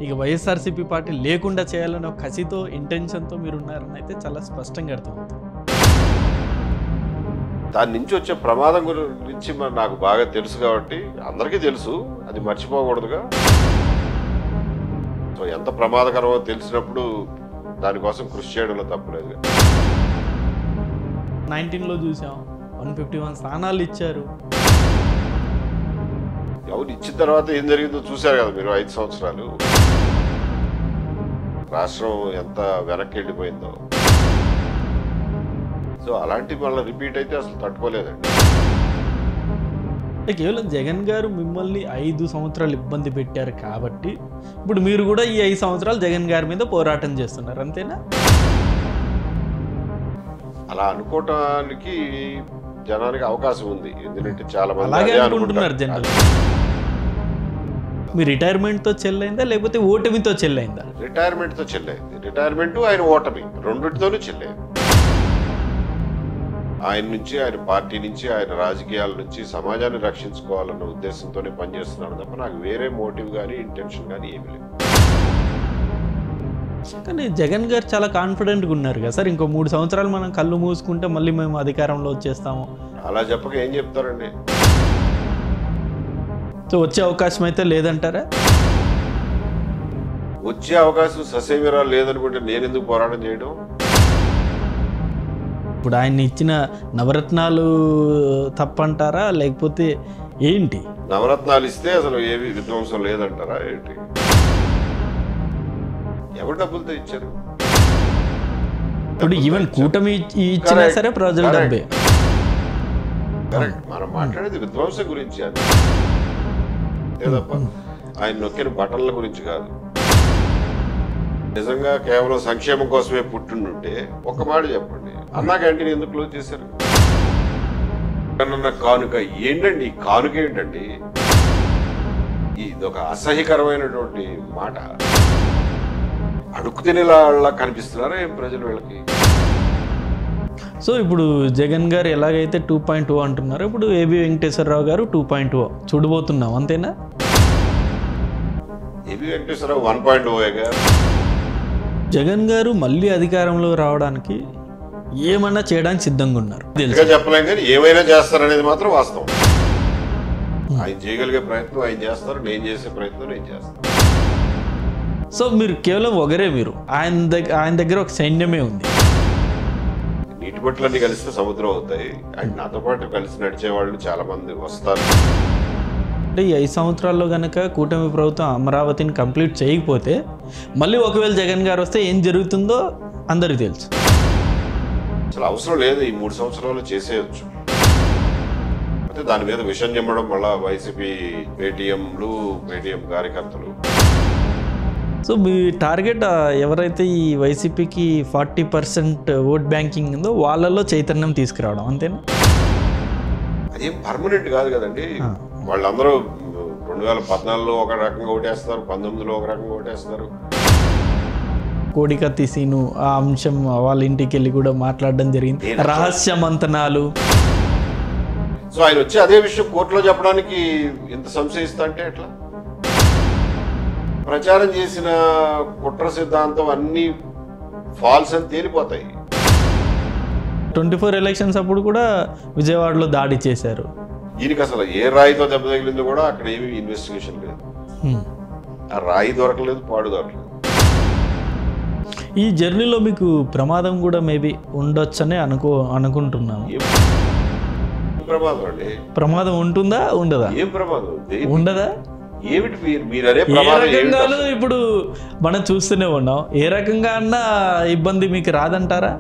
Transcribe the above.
ఇక వైఎస్ఆర్సీపీ పార్టీ లేకుండా చేయాలనే ఒక కసితో ఇంటెన్షన్తో మీరు ఉన్నారని అయితే చాలా స్పష్టంగా అర్థమవుతుంది. దాని నుంచి వచ్చే ప్రమాదం గురించి నాకు బాగా తెలుసు కాబట్టి అందరికీ తెలుసు, అది మర్చిపోకూడదుగా. సో ఎంత ప్రమాదకరమో తెలిసినప్పుడు దానికోసం కృషి చేయడంలో తప్పలేదు. 19లో చూసాం 151 స్థానాలు ఇచ్చారు. ఎవరు ఇచ్చిన తర్వాత ఏం జరిగిందో చూశారు కదా మీరు. 5 సంవత్సరాలు రాష్ట్రం ఎంత వెనక్కి వెళ్ళిపోయిందో. సో అలాంటి మళ్ళీ రిపీట్ అయితే అసలు తట్టుకోలేదండి. కేవలం జగన్ గారు మిమ్మల్ని 5 సంవత్సరాలు ఇబ్బంది పెట్టారు కాబట్టి ఇప్పుడు మీరు కూడా ఈ 5 సంవత్సరాలు జగన్ గారి మీద పోరాటం చేస్తున్నారు, అంతేనా? అలా అనుకోవటానికి జనానికి అవకాశం ఉంది, ఎందుకంటే చాలా మంది అలాగే అనుకుంటున్నారు జనాలు. మీ రిటైర్మెంట్తో చెల్లైందా లేకపోతే ఓటమితో చెల్లైందా? రిటైర్మెంట్తో చెల్లైంది. రిటైర్మెంట్ ఆయన ఓటమి రెండింటితోనూ చెల్లేది. ఆయన నుంచి, ఆయన పార్టీ నుంచి, ఆయన రాజకీయాల నుంచి సమాజాన్ని రక్షించుకోవాలన్న ఉద్దేశంతోనే పనిచేస్తున్నాను తప్ప నాకు వేరే మోటివ్ కానీ ఇంటెన్షన్ కానీ ఏమీ లేదు. కానీ జగన్ గారు చాలా కాన్ఫిడెంట్గా ఉన్నారు కదా సార్, ఇంకో 3 సంవత్సరాలు మనం కళ్ళు మూసుకుంటే మళ్ళీ మేము అధికారంలో వచ్చేస్తాము. అలా చెప్పక ఏం చెప్తారండి? సో వచ్చే అవకాశం అయితే లేదంటారా? వచ్చే అవకాశం ససేమిరా లేదనుకుంటే నేను ఎందుకు పోరాటం చేయడం? ఇప్పుడు ఆయన ఇచ్చిన నవరత్నాలు తప్పంటారా లేకపోతే ఏంటి? నవరత్నాలు ఇస్తే అసలు ఏవి విధ్వంసం లేదంటారా ఏంటి? ఎవరు డబ్బులతో ఇచ్చారు? ఇప్పుడు ఈవెన్ కూటమి ఇచ్చినా సరే ప్రజల డబ్బే. కరెక్ట్. మనం మాట్లాడేది విధ్వంసం గురించి అది తప్ప ఆయన నొక్కిన బటన్ల గురించి కాదు. నిజంగా కేవలం సంక్షేమం కోసమే పుట్టిండుంటే ఒక్క మాట చెప్పండి, అన్నా క్యాంటీన్ ఎందుకు క్లోజ్ చేశారు? కానుక ఏంటండి? కానుక ఏంటండి? ఇది ఒక అసహ్యకరమైనటువంటి మాట. అడుగు తినేలా కనిపిస్తున్నారా ఏం ప్రజలు వీళ్ళకి? సో ఇప్పుడు జగన్ గారు ఎలాగైతే 2.0 అంటున్నారు, ఇప్పుడు ఏబి వెంకటేశ్వరరావు గారు 2.0 చూడబోతున్నాం, అంతేనా? ఏబి వెంకటేశ్వరరావు 1.0 జగన్ గారు మళ్ళీ అధికారంలో రావడానికి ఏమన్నా చేయడానికి సిద్ధంగా ఉన్నారు. చెప్పలేం కానీ ఏమైనా చేస్తారనేది మాత్రం వాస్తవం. ఆయన చేయగలిగే ప్రయత్నం ఆయన చేస్తారు, నేను చేసే ప్రయత్నం నేను చేస్తాను. సో మీరు కేవలం ఒకరే, మీరు ఆయన దగ్గర ఒక సైన్యమే ఉంది. నీటి బట్టలన్నీ కలిస్తే సముద్రం అవుతాయి. అండ్ నాతో పాటు కలిసి నడిచే వాళ్ళు చాలా మంది వస్తారు. అంటే ఈ 5 సంవత్సరాల్లో కనుక కూటమి ప్రభుత్వం అమరావతిని కంప్లీట్ చేయకపోతే మళ్ళీ ఒకవేళ జగన్ గారు వస్తే ఏం జరుగుతుందో అందరికీ తెలుసు. అసలు అవసరం లేదు, ఈ 3 సంవత్సరాలు చేసేయచ్చు. అయితే దాని మీద విషయం చెప్పడం మళ్ళా వైసీపీ పేటీఎం కార్యకర్తలు. సో మీ టార్గెట్ ఎవరైతే ఈ వైసీపీకి 40% ఓట్ బ్యాంకింగ్ ఉందో వాళ్ళలో చైతన్యం తీసుకురావడం, అంతేనా? అదేం పర్మనెంట్ కాదు కదండి. వాళ్ళందరూ 2014లో ఒక రకంగా ఓటేస్తారు, 19లో ఒక రకంగా ఓటేస్తారు. కోడికత్తి సీను ఆ అంశం వాళ్ళ ఇంటికి వెళ్ళి కూడా మాట్లాడడం జరిగింది, రహస్య మంతనాలు. సో ఆయన వచ్చి అదే విషయం కోర్టులో చెప్పడానికి ఇంత సంశయిస్తా అంటే ఎట్లా? ప్రచారం చేసిన కుట్ర సిద్ధాంతం అన్ని ఫాల్స్ అని తేలిపోతాయి. 24 ఎలక్షన్స్ అప్పుడు కూడా విజయవాడలో దాడి చేశారు. దీనికి అసలు ఏ రాయితో దెబ్బ తగిలిందో కూడా అక్కడ ఏమీ ఇన్వెస్టిగేషన్ లేదు. ఆ రాయి దొరకలేదు, పాడు దొరకలేదు. ఈ జర్నీలో మీకు ప్రమాదం కూడా మేబీ ఉండొచ్చనే అనుకుంటున్నాను. ప్రమాదం అండి. ప్రమాదం ఉంటుందా ఉండదా? ఏం ప్రమాదం ఉండదా? ఏమిటి మీరనే ప్రమాదం? ఇప్పుడు మనం చూస్తూనే ఉన్నాం, ఏ రకంగా అన్నా ఇబ్బంది మీకు రాదంటారా?